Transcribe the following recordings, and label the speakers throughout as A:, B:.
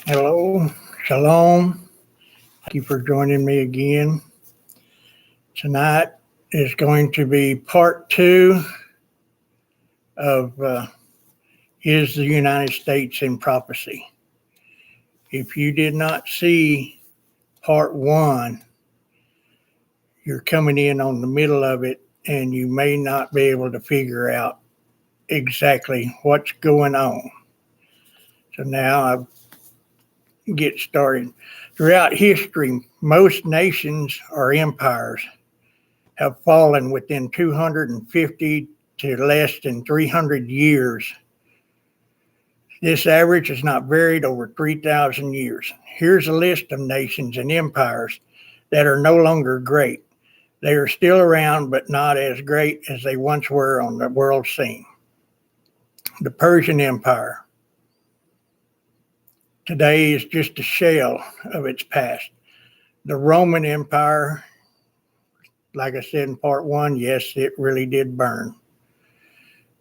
A: Hello, shalom. Thank you for joining me again. Tonight is going to be part two of Is the United States in Prophecy? If you did not see part one, you're coming in on the middle of it and you may not be able to figure out exactly what's going on. So now I get started. Throughout history, most nations or empires have fallen within 250 to less than 300 years. This average is not varied over 3,000 years. Here's a list of nations and empires that are no longer great. They are still around, but not as great as they once were on the world scene. The Persian Empire today is just a shell of its past. The Roman Empire, like I said in part one, yes, it really did burn.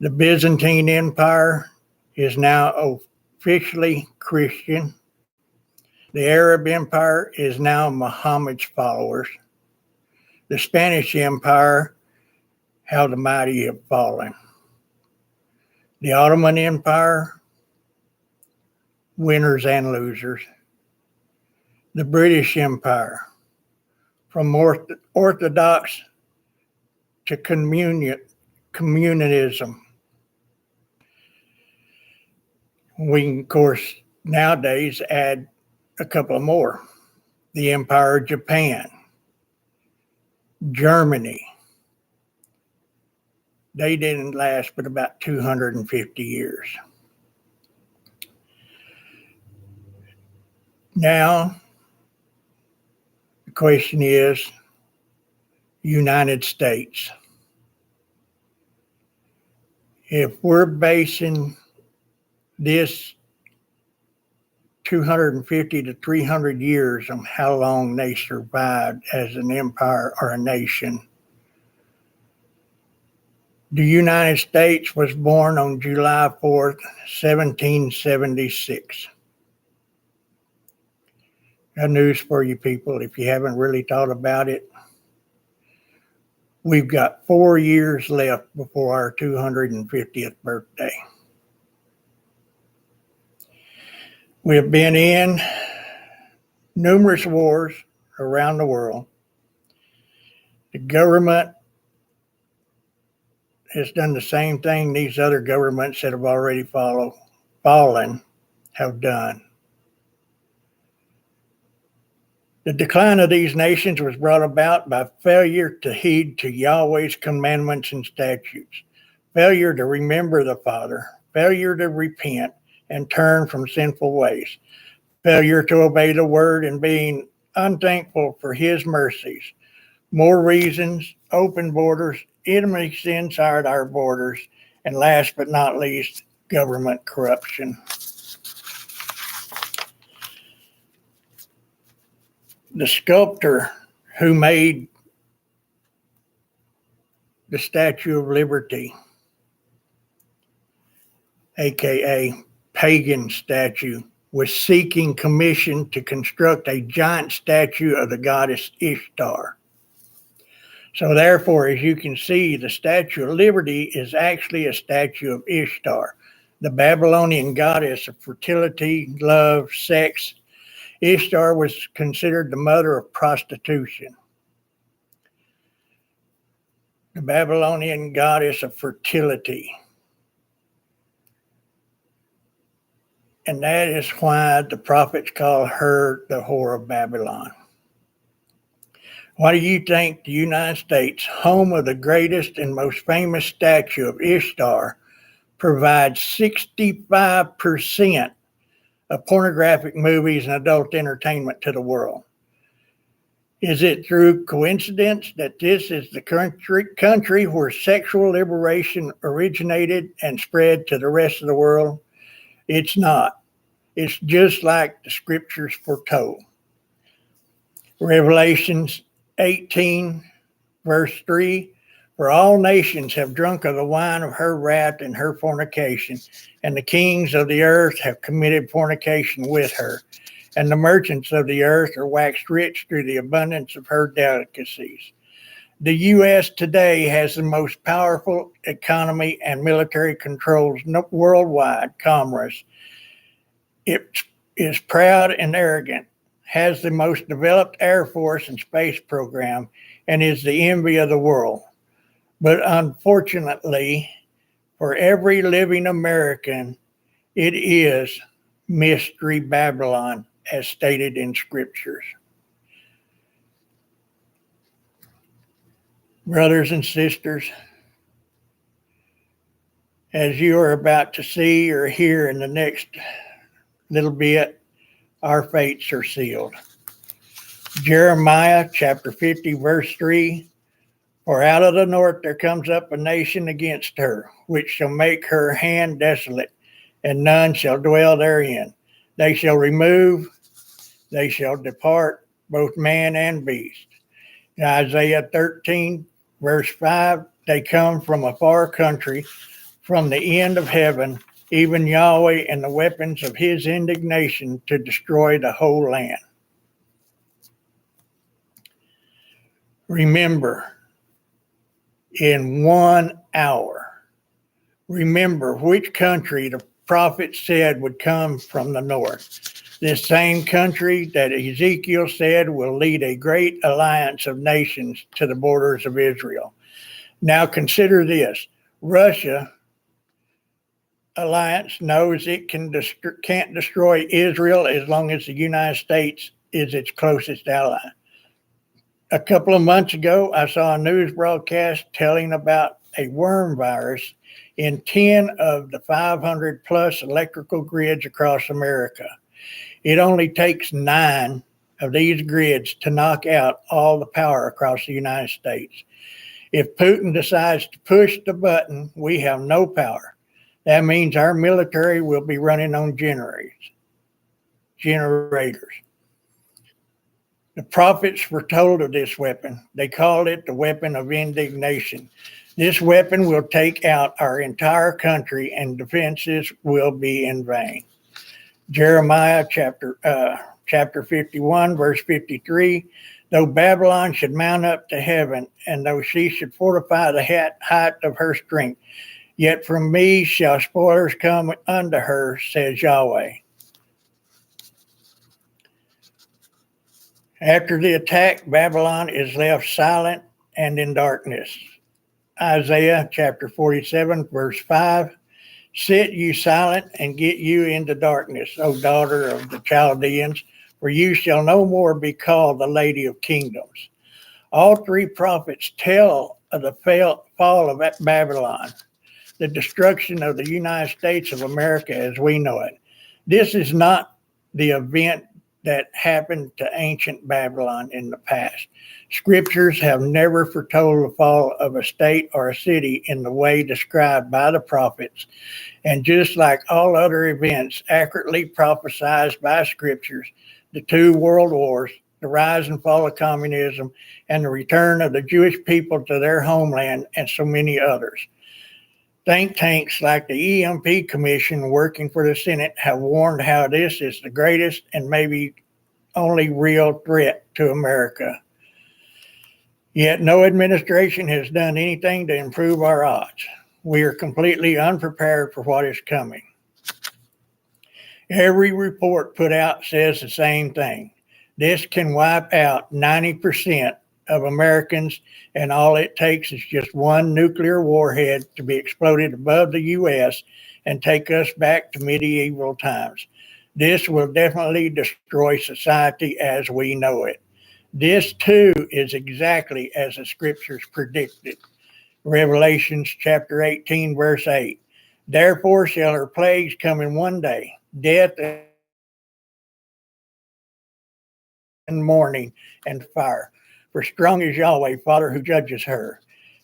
A: The Byzantine Empire is now officially Christian. The Arab Empire is now Muhammad's followers. The Spanish Empire, how the mighty have fallen. The Ottoman Empire, winners and losers. The British Empire, from Orthodox to communism. We can, of course, nowadays add a couple more. The Empire of Japan, Germany. They didn't last but about 250 years. Now, the question is, United States. If we're basing this 250 to 300 years on how long they survived as an empire or a nation, the United States was born on July 4th, 1776. Got news for you people, if you haven't really thought about it. We've got 4 years left before our 250th birthday. We have been in numerous wars around the world. The government has done the same thing these other governments that have already fallen have done. The decline of these nations was brought about by failure to heed to Yahweh's commandments and statutes, failure to remember the Father, failure to repent and turn from sinful ways, failure to obey the word and being unthankful for his mercies. More reasons, open borders, enemy inside our borders, and last but not least, government corruption. The sculptor who made the Statue of Liberty, aka pagan statue, was seeking commission to construct a giant statue of the goddess Ishtar. So therefore, as you can see, the Statue of Liberty is actually a statue of Ishtar, the Babylonian goddess of fertility, love, sex. Ishtar was considered the mother of prostitution. The Babylonian goddess of fertility. And that is why the prophets call her the whore of Babylon. Why do you think the United States, home of the greatest and most famous statue of Ishtar, provides 65% of pornographic movies and adult entertainment to the world? Is it through coincidence that this is the country where sexual liberation originated and spread to the rest of the world? It's not. It's just like the scriptures foretold. Revelations 18, verse 3, For all nations have drunk of the wine of her wrath and her fornication, and the kings of the earth have committed fornication with her, and the merchants of the earth are waxed rich through the abundance of her delicacies. The U.S. today has the most powerful economy and military controls worldwide commerce. It is proud and arrogant, has the most developed air force and space program, and is the envy of the world. But unfortunately, for every living American, it is Mystery Babylon, as stated in scriptures. Brothers and sisters, as you are about to see or hear in the next little bit, our fates are sealed. Jeremiah chapter 50, verse 3, for out of the north there comes up a nation against her, which shall make her hand desolate, and none shall dwell therein. They shall remove, they shall depart, both man and beast. In Isaiah 13, verse 5, they come from a far country, from the end of heaven, even Yahweh and the weapons of his indignation to destroy the whole land. Remember, in 1 hour, remember which country the prophet said would come from the north. This same country that Ezekiel said will lead a great alliance of nations to the borders of Israel. Now consider this. Russia alliance knows it can't destroy Israel as long as the United States is its closest ally. A couple of months ago, I saw a news broadcast telling about a worm virus in 10 of the 500 plus electrical grids across America. It only takes 9 of these grids to knock out all the power across the United States. If Putin decides to push the button, we have no power. That means our military will be running on generators. The prophets were told of this weapon. They called it the weapon of indignation. This weapon will take out our entire country, and defenses will be in vain. Jeremiah chapter 51, verse 53, though Babylon should mount up to heaven, and though she should fortify the height of her strength, yet from me shall spoilers come unto her, says Yahweh. After the attack, Babylon is left silent and in darkness. Isaiah chapter 47, verse 5, sit you silent and get you into darkness, O daughter of the Chaldeans, for you shall no more be called the Lady of Kingdoms. All 3 prophets tell of the fall of Babylon, the destruction of the United States of America as we know it. This is not the event that happened to ancient Babylon in the past. Scriptures have never foretold the fall of a state or a city in the way described by the prophets. And just like all other events accurately prophesied by scriptures, the 2 world wars, the rise and fall of communism, and the return of the Jewish people to their homeland, and so many others. Think tanks like the EMP Commission working for the Senate have warned how this is the greatest and maybe only real threat to America. Yet no administration has done anything to improve our odds. We are completely unprepared for what is coming. Every report put out says the same thing. This can wipe out 90% of Americans, and all it takes is just one nuclear warhead to be exploded above the U.S. and take us back to medieval times. This will definitely destroy society as we know it. This too is exactly as the scriptures predicted. Revelations chapter 18, verse 8. Therefore shall her plagues come in one day, death and mourning and fire. For strong is Yahweh, Father, who judges her.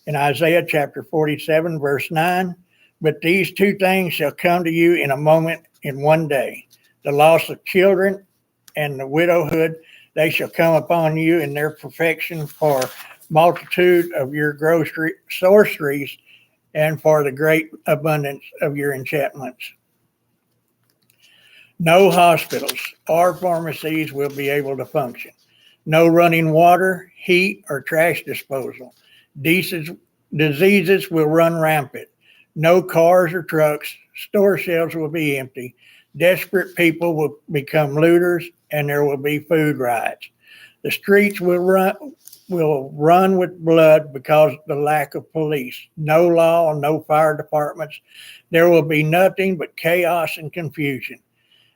A: In Isaiah chapter 47, verse 9, but these 2 things shall come to you in a moment, in one day. The loss of children and the widowhood, they shall come upon you in their perfection, for multitude of your grocery sorceries and for the great abundance of your enchantments. No hospitals or pharmacies will be able to function. No running water, heat, or trash disposal. Diseases will run rampant. No cars or trucks. Store shelves will be empty. Desperate people will become looters, and there will be food riots. The streets will run with blood because of the lack of police. No law, no fire departments. There will be nothing but chaos and confusion.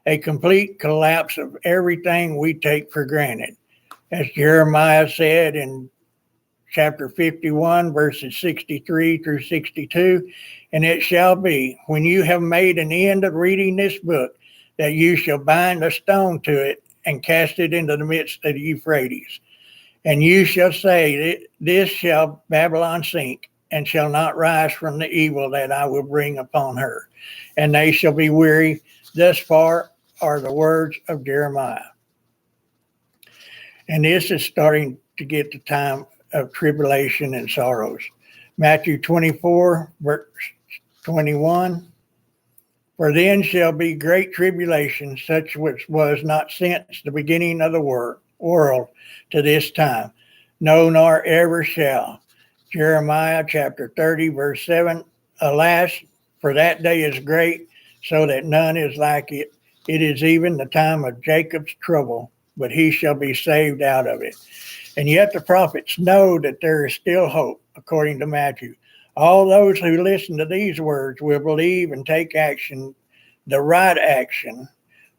A: A complete collapse of everything we take for granted. As Jeremiah said in chapter 51, verses 63 through 62, and it shall be, when you have made an end of reading this book, that you shall bind a stone to it and cast it into the midst of the Euphrates. And you shall say, this shall Babylon sink, and shall not rise from the evil that I will bring upon her. And they shall be weary. Thus far are the words of Jeremiah. And this is starting to get the time of tribulation and sorrows. Matthew 24, verse 21. For then shall be great tribulation, such which was not since the beginning of the world to this time, no, nor ever shall. Jeremiah chapter 30, verse 7. Alas, for that day is great, so that none is like it. It is even the time of Jacob's trouble, but he shall be saved out of it. And yet the prophets know that there is still hope, according to Matthew. All those who listen to these words will believe and take action, the right action,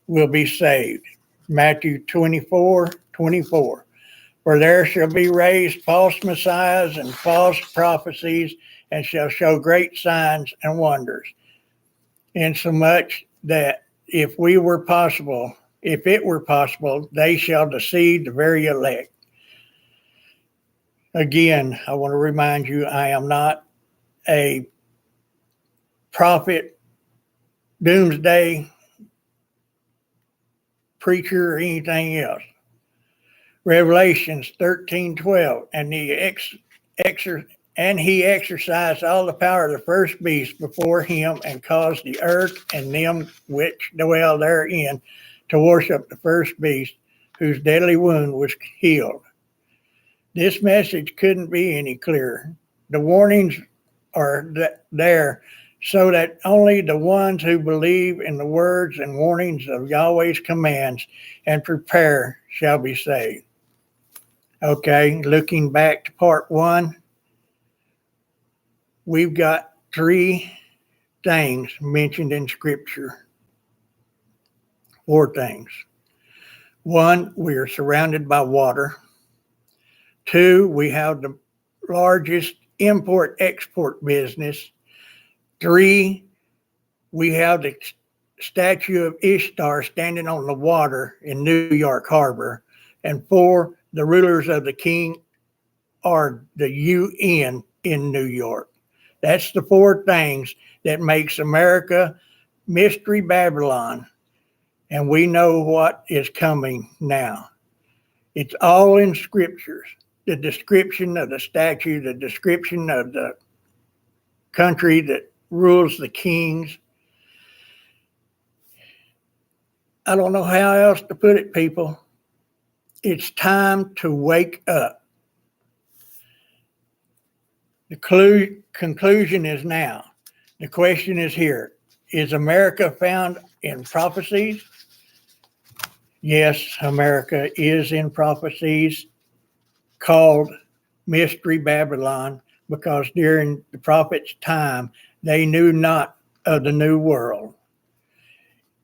A: will be saved. Matthew 24:24. For there shall be raised false messiahs and false prophecies, and shall show great signs and wonders, insomuch that if it were possible, they shall deceive the very elect. Again, I want to remind you, I am not a prophet, doomsday preacher, or anything else. Revelations 13:12, and he exercised all the power of the first beast before him, and caused the earth and them which dwell therein to worship the first beast, whose deadly wound was healed. This message couldn't be any clearer. The warnings are there so that only the ones who believe in the words and warnings of Yahweh's commands and prepare shall be saved. Okay, looking back to part 1, we've got 3 things mentioned in Scripture. 4 things. 1, we are surrounded by water. 2, we have the largest import-export business. 3, we have the statue of Ishtar standing on the water in New York Harbor. And 4, the rulers of the king are the UN in New York. That's the 4 things that makes America Mystery Babylon. And we know what is coming now. It's all in scriptures. The description of the statue, the description of the country that rules the kings. I don't know how else to put it, people. It's time to wake up. The conclusion is now. The question is here. Is America found in prophecies? Yes, America is in prophecies called Mystery Babylon, because during the prophet's time, they knew not of the new world.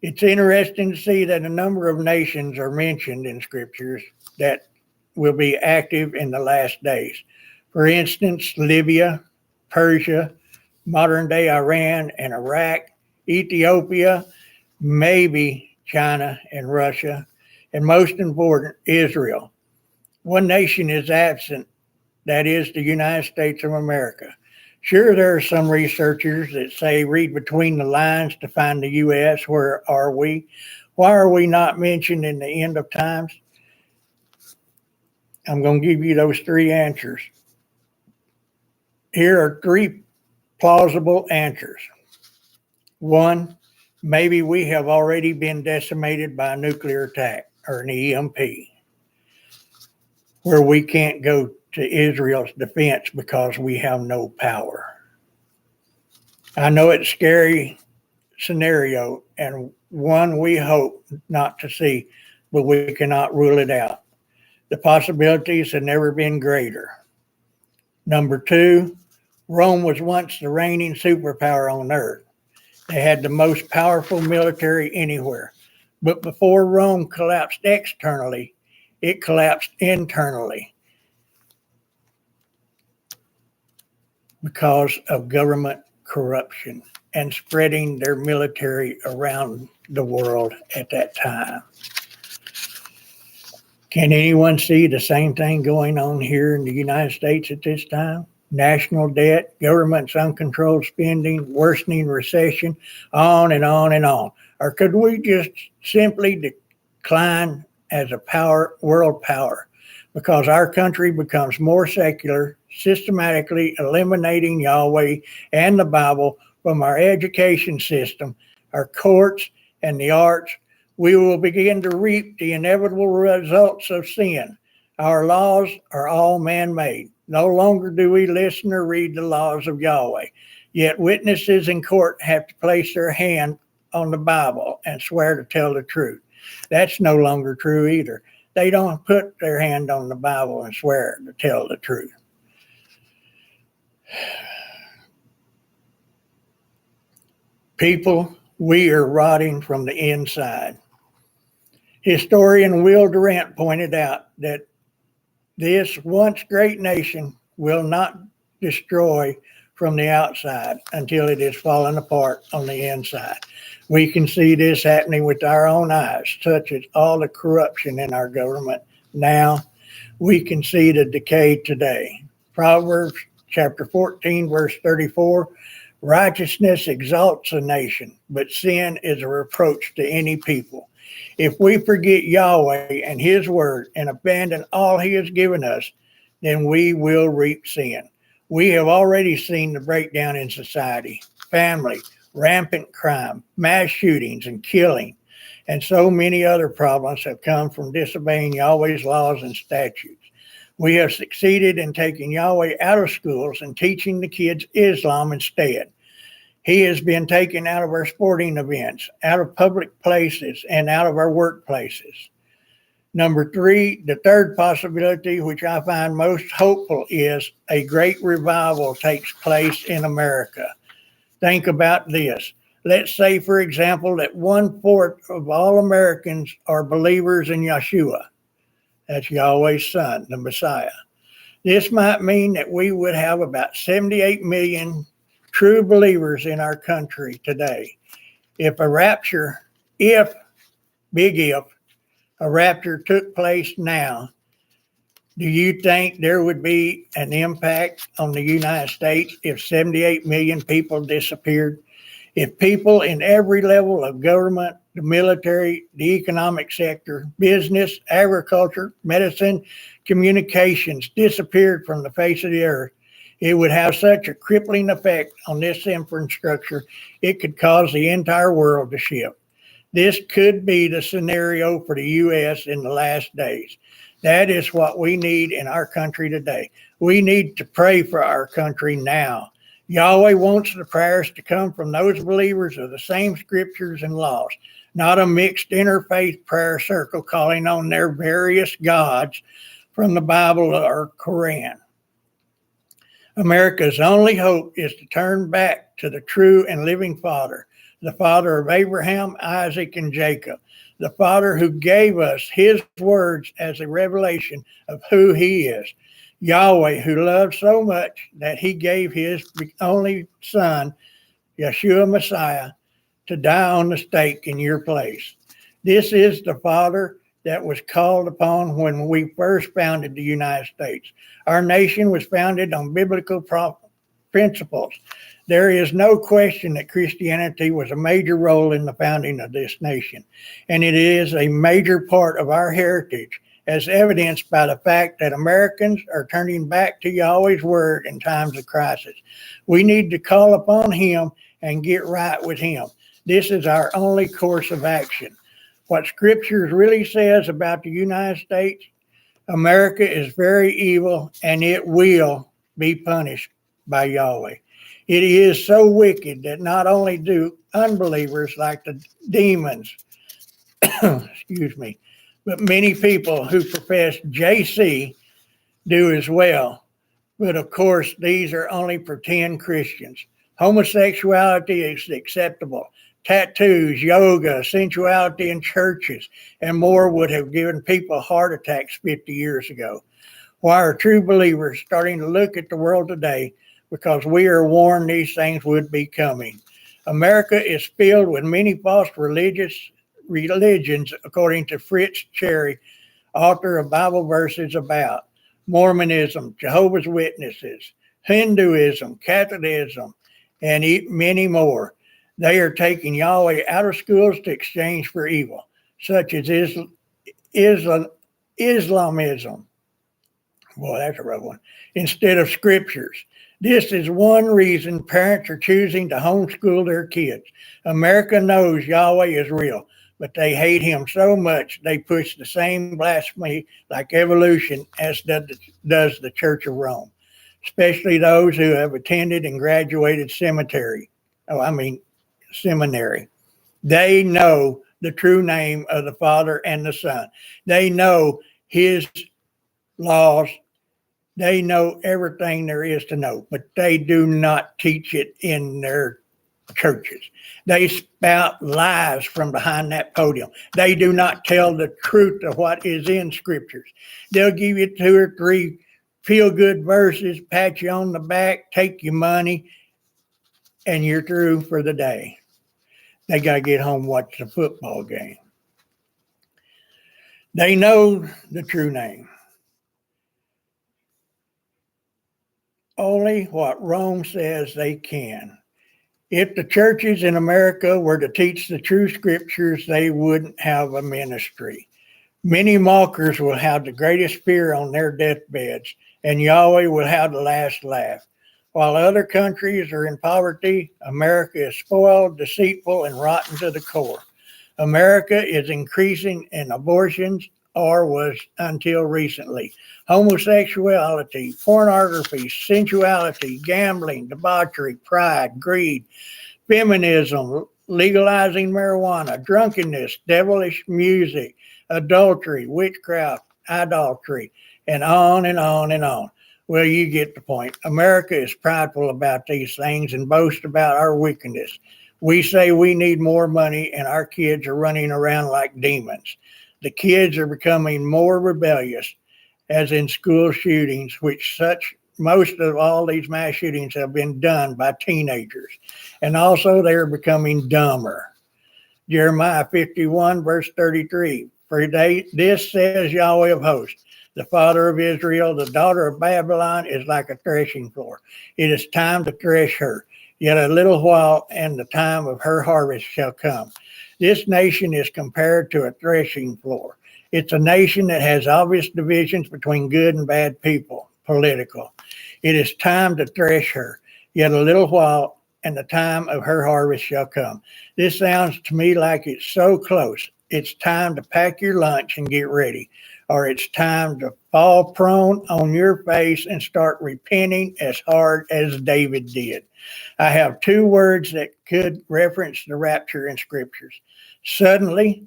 A: It's interesting to see that a number of nations are mentioned in scriptures that will be active in the last days. For instance, Libya, Persia, modern-day Iran and Iraq, Ethiopia, maybe China and Russia, and most important, Israel. One nation is absent, that is the United States of America. Sure, there are some researchers that say read between the lines to find the U.S. Where are we? Why are we not mentioned in the end of times? I'm going to give you those 3 answers. Here are three plausible answers. One, maybe we have already been decimated by a nuclear attack or an EMP, where we can't go to Israel's defense because we have no power. I know it's a scary scenario and one we hope not to see, but we cannot rule it out. The possibilities have never been greater. Number two, Rome was once the reigning superpower on earth. They had the most powerful military anywhere. But before Rome collapsed externally, it collapsed internally because of government corruption and spreading their military around the world at that time. Can anyone see the same thing going on here in the United States at this time? National debt, government's uncontrolled spending, worsening recession, on and on and on. Or could we just simply decline as a world power because our country becomes more secular, systematically eliminating Yahweh and the Bible from our education system, our courts, and the arts? We will begin to reap the inevitable results of sin. Our laws are all man-made. No longer do we listen or read the laws of Yahweh. Yet witnesses in court have to place their hand on the Bible and swear to tell the truth. That's no longer true either. They don't put their hand on the Bible and swear to tell the truth. People, we are rotting from the inside. Historian Will Durant pointed out that this once great nation will not destroy from the outside until it is fallen apart on the inside. We can see this happening with our own eyes, such as all the corruption in our government now. We can see the decay today. Proverbs chapter 14, verse 34, righteousness exalts a nation, but sin is a reproach to any people. If we forget Yahweh and his word and abandon all he has given us, then we will reap sin. We have already seen the breakdown in society, family, rampant crime, mass shootings and killing, and so many other problems have come from disobeying Yahweh's laws and statutes. We have succeeded in taking Yahweh out of schools and teaching the kids Islam instead. He has been taken out of our sporting events, out of public places, and out of our workplaces. Number three, the third possibility, which I find most hopeful, is a great revival takes place in America. Think about this. Let's say, for example, that 1/4 of all Americans are believers in Yeshua. That's Yahweh's son, the Messiah. This might mean that we would have about 78 million true believers in our country today. If a rapture took place now, do you think there would be an impact on the United States if 78 million people disappeared? If people in every level of government, the military, the economic sector, business, agriculture, medicine, communications disappeared from the face of the earth, it would have such a crippling effect on this infrastructure, it could cause the entire world to shift. This could be the scenario for the U.S. in the last days. That is what we need in our country today. We need to pray for our country now. Yahweh wants the prayers to come from those believers of the same scriptures and laws, not a mixed interfaith prayer circle calling on their various gods from the Bible or Quran. America's only hope is to turn back to the true and living Father, the Father of Abraham, Isaac, and Jacob, the Father who gave us his words as a revelation of who he is. Yahweh, who loved so much that he gave his only son, Yeshua Messiah, to die on the stake in your place. This is the Father that was called upon when we first founded the United States. Our nation was founded on biblical principles. There is no question that Christianity was a major role in the founding of this nation, and it is a major part of our heritage as evidenced by the fact that Americans are turning back to Yahweh's word in times of crisis. We need to call upon him and get right with him. This is our only course of action. What scriptures really says about the United States, America is very evil and it will be punished by Yahweh. It is so wicked that not only do unbelievers like the demons, excuse me, but many people who profess JC do as well. But of course, these are only pretend Christians. Homosexuality is acceptable. Tattoos, yoga, sensuality in churches, and more would have given people heart attacks 50 years ago. Why are true believers starting to look at the world today? Because we are warned these things would be coming. America is filled with many false religions, according to Fritz Cherry, author of Bible verses about Mormonism, Jehovah's Witnesses, Hinduism, Catholicism, and many more. They are taking Yahweh out of schools to exchange for evil, such as Islamism. Boy, that's a rough one. Instead of scriptures. This is one reason parents are choosing to homeschool their kids. America knows Yahweh is real, but they hate him so much they push the same blasphemy like evolution as does the Church of Rome, especially those who have attended and graduated seminary. They know the true name of the Father and the Son. They know his laws. They know everything there is to know, but they do not teach it in their churches. They spout lies from behind that podium. They do not tell the truth of what is in scriptures. They'll give you 2 or 3 feel-good verses, pat you on the back, take your money, and you're through for the day. They got to get home and watch the football game. They know the true name. Only what Rome says they can. If the churches in America were to teach the true scriptures, they wouldn't have a ministry. Many mockers will have the greatest fear on their deathbeds, and Yahweh will have the last laugh. While other countries are in poverty, America is spoiled, deceitful, and rotten to the core. America is increasing in abortions, or was until recently. Homosexuality, pornography, sensuality, gambling, debauchery, pride, greed, feminism, legalizing marijuana, drunkenness, devilish music, adultery, witchcraft, idolatry, and on and on and on. Well, you get the point. America is prideful about these things and boasts about our wickedness. We say we need more money, and our kids are running around like demons. The kids are becoming more rebellious, as in school shootings, most of all these mass shootings have been done by teenagers. And also they're becoming dumber. Jeremiah 51, verse 33, for this says Yahweh of hosts, the Father of Israel, the daughter of Babylon is like a threshing floor. It is time to thresh her. Yet a little while, and the time of her harvest shall come. This nation is compared to a threshing floor. It's a nation that has obvious divisions between good and bad people, political. It is time to thresh her. Yet a little while, and the time of her harvest shall come. This sounds to me like it's so close. It's time to pack your lunch and get ready, or it's time to fall prone on your face and start repenting as hard as David did. I have 2 words that could reference the rapture in scriptures. Suddenly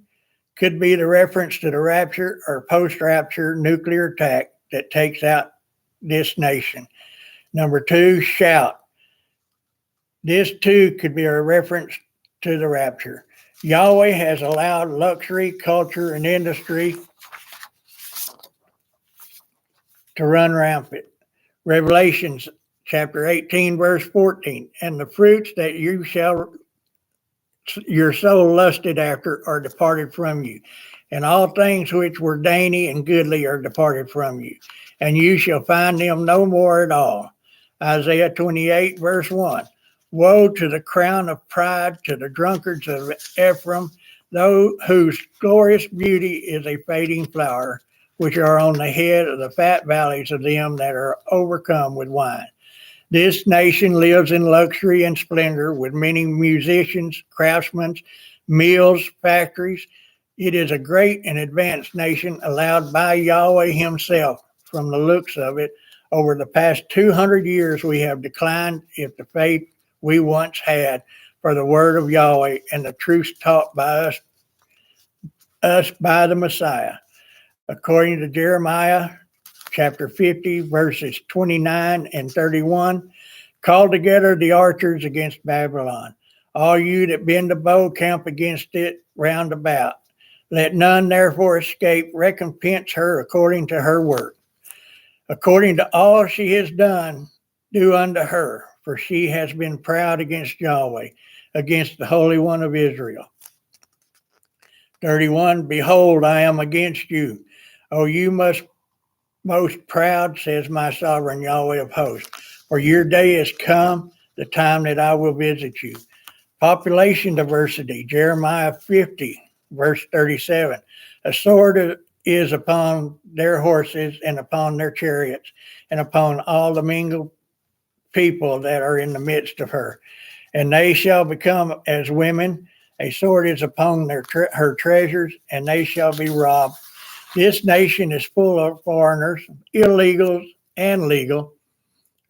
A: could be the reference to the rapture or post-rapture nuclear attack that takes out this nation. Number 2, shout. This too could be a reference to the rapture. Yahweh has allowed luxury, culture, and industry to run rampant. Revelations chapter 18, verse 14, and the fruits that your soul lusted after are departed from you, and all things which were dainty and goodly are departed from you, and you shall find them no more at all. Isaiah 28, verse 1. Woe to the crown of pride, to the drunkards of Ephraim, whose glorious beauty is a fading flower, which are on the head of the fat valleys of them that are overcome with wine. This nation lives in luxury and splendor with many musicians, craftsmen, mills, factories. It is a great and advanced nation allowed by Yahweh himself. From the looks of it, over the past 200 years, we have declined if the faith we once had for the word of Yahweh and the truths taught by us by the Messiah. According to Jeremiah chapter 50, verses 29 and 31, call together the archers against Babylon. All you that bend the bow, camp against it round about. Let none therefore escape. Recompense her according to her work. According to all she has done, do unto her, for she has been proud against Yahweh, against the Holy One of Israel. 31, behold, I am against you. O you most proud, says my sovereign Yahweh of hosts, for your day has come, the time that I will visit you. Population diversity, Jeremiah 50, verse 37. A sword is upon their horses and upon their chariots and upon all the mingled people that are in the midst of her. And they shall become as women. A sword is upon her treasures, and they shall be robbed. This nation is full of foreigners, illegals and legal.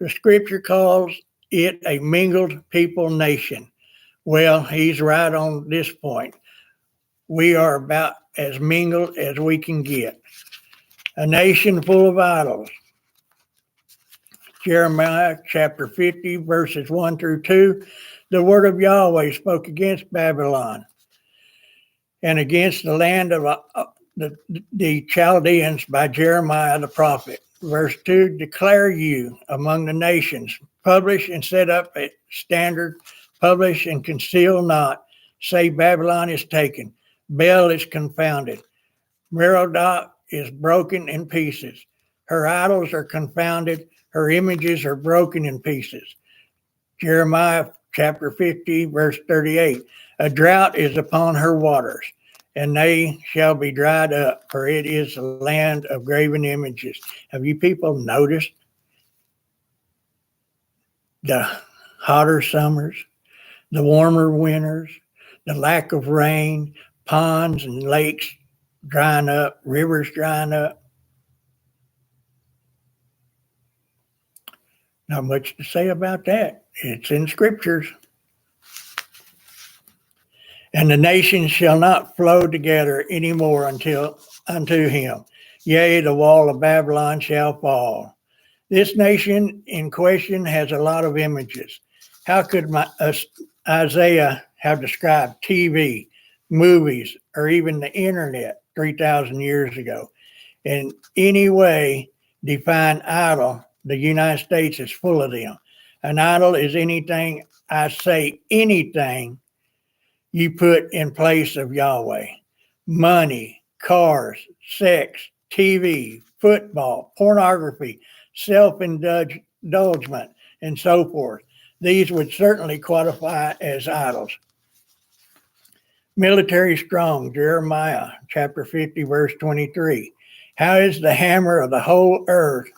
A: The scripture calls it a mingled people nation. Well, he's right on this point. We are about as mingled as we can get. A nation full of idols. Jeremiah chapter 50, verses 1 through 2. The word of Yahweh spoke against Babylon and against the land of the Chaldeans by Jeremiah the prophet. Verse 2, declare you among the nations, publish and set up a standard, publish and conceal not. Say Babylon is taken, Bel is confounded, Merodach is broken in pieces. Her idols are confounded, her images are broken in pieces. Jeremiah chapter 50, verse 38, a drought is upon her waters, and they shall be dried up, for it is a land of graven images. Have you people noticed the hotter summers, the warmer winters, the lack of rain, ponds and lakes drying up, rivers drying up? Not much to say about that. It's in scriptures. And the nations shall not flow together any more unto him. Yea, the wall of Babylon shall fall. This nation in question has a lot of images. How could Isaiah have described TV, movies, or even the internet 3,000 years ago? In any way, define idol, the United States is full of them. An idol is anything, I say anything, you put in place of Yahweh. Money, cars, sex, TV, football, pornography, self-indulgence, and so forth. These would certainly qualify as idols. Military strong, Jeremiah chapter 50, verse 23. How is the hammer of the whole earth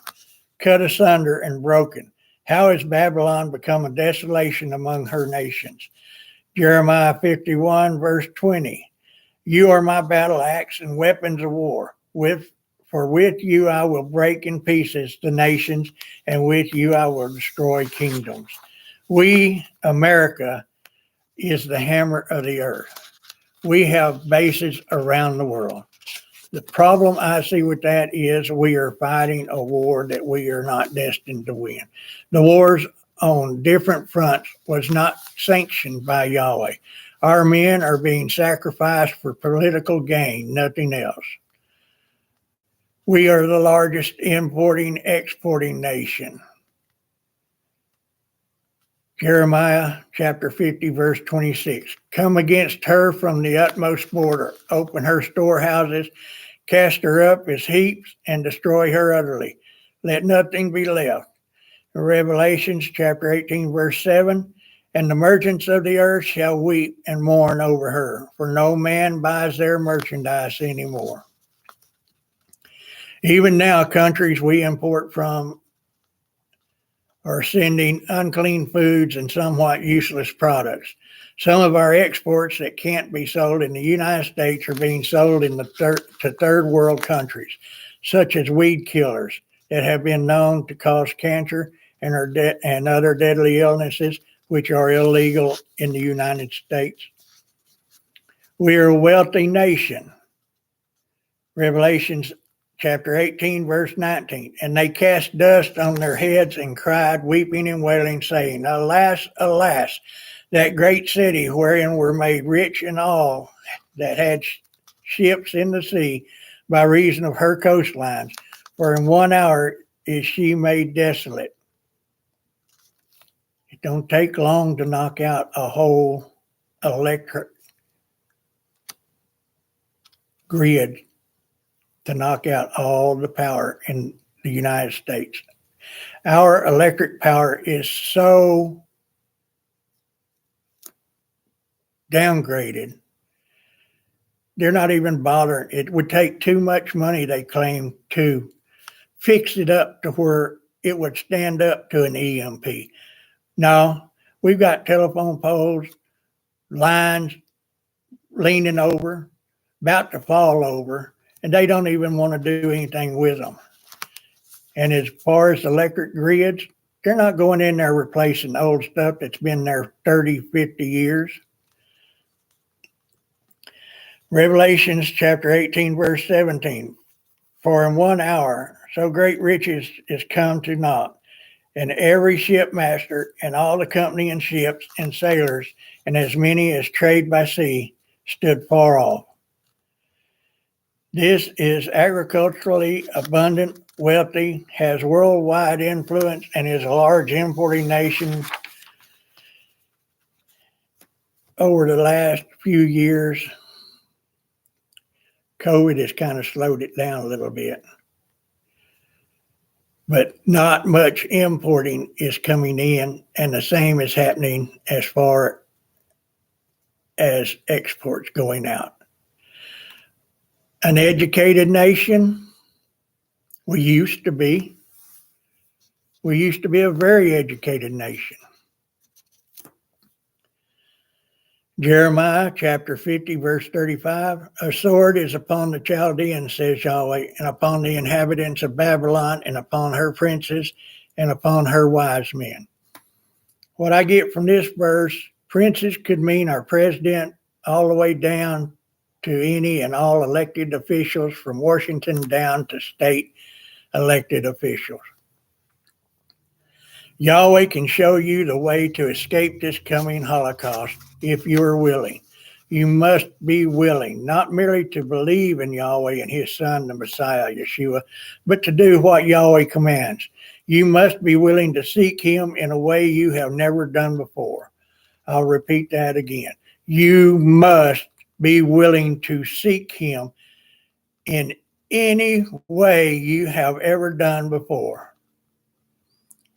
A: cut asunder and broken? How has Babylon become a desolation among her nations? Jeremiah 51, verse 20. You are my battle axe and weapons of war. For with you I will break in pieces the nations, and with you I will destroy kingdoms. We, America, is the hammer of the earth. We have bases around the world. The problem I see with that is we are fighting a war that we are not destined to win. The wars on different fronts was not sanctioned by Yahweh. Our men are being sacrificed for political gain, nothing else. We are the largest exporting nation. Jeremiah chapter 50, verse 26. Come against her from the utmost border, open her storehouses, cast her up as heaps, and destroy her utterly. Let nothing be left. Revelations chapter 18, verse 7. And the merchants of the earth shall weep and mourn over her, for no man buys their merchandise anymore. Even now, countries we import from are sending unclean foods and somewhat useless products. Some of our exports that can't be sold in the United States are being sold in to third world countries, such as weed killers that have been known to cause cancer and other deadly illnesses, which are illegal in the United States. We are a wealthy nation. Revelations chapter 18, verse 19. And they cast dust on their heads and cried, weeping and wailing, saying, Alas, alas, that great city wherein were made rich in all that had ships in the sea by reason of her coastlines. For in 1 hour is she made desolate. It don't take long to knock out a whole electric grid, to knock out all the power in the United States. Our electric power is so downgraded, they're not even bothering. It would take too much money, they claim, to fix it up to where it would stand up to an EMP. No, we've got telephone poles, lines leaning over, about to fall over, and they don't even want to do anything with them. And as far as electric grids, they're not going in there replacing old stuff that's been there 30, 50 years. Revelations chapter 18, verse 17. For in 1 hour, so great riches is come to naught, and every shipmaster and all the company in ships and sailors, and as many as trade by sea, stood far off. This is agriculturally abundant, wealthy, has worldwide influence, and is a large importing nation. Over the last few years, COVID has kind of slowed it down a little bit. But not much importing is coming in, and the same is happening as far as exports going out. An educated nation, we used to be a very educated nation. Jeremiah chapter 50, verse 35, a sword is upon the Chaldeans, says Yahweh, and upon the inhabitants of Babylon, and upon her princes, and upon her wise men. What I get from this verse, princes could mean our president all the way down to any and all elected officials from Washington down to state elected officials. Yahweh can show you the way to escape this coming Holocaust if you are willing. You must be willing, not merely to believe in Yahweh and his son, the Messiah, Yeshua, but to do what Yahweh commands. You must be willing to seek him in a way you have never done before. I'll repeat that again. You must be willing to seek him in any way you have ever done before.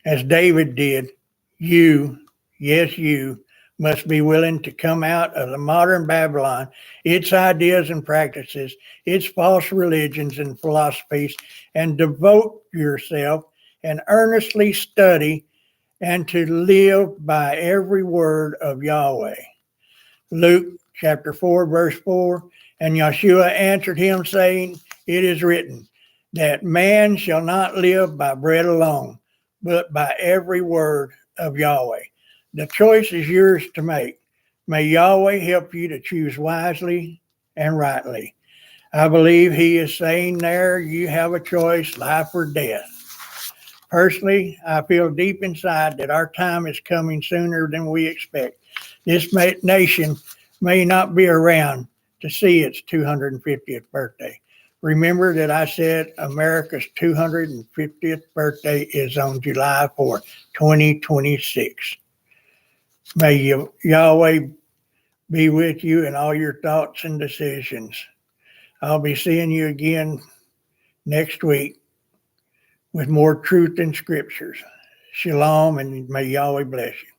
A: As David did, you must be willing to come out of the modern Babylon, its ideas and practices, its false religions and philosophies, and devote yourself and earnestly study and to live by every word of Yahweh. Luke chapter 4, verse 4, and Yeshua answered him, saying, it is written, that man shall not live by bread alone, but by every word of Yahweh. The choice is yours to make. May Yahweh help you to choose wisely and rightly. I believe he is saying there, you have a choice, life or death. Personally, I feel deep inside that our time is coming sooner than we expect. This nation may not be around to see its 250th birthday. Remember that I said America's 250th birthday is on July 4th, 2026. May Yahweh be with you in all your thoughts and decisions. I'll be seeing you again next week with more truth in scriptures. Shalom, and may Yahweh bless you.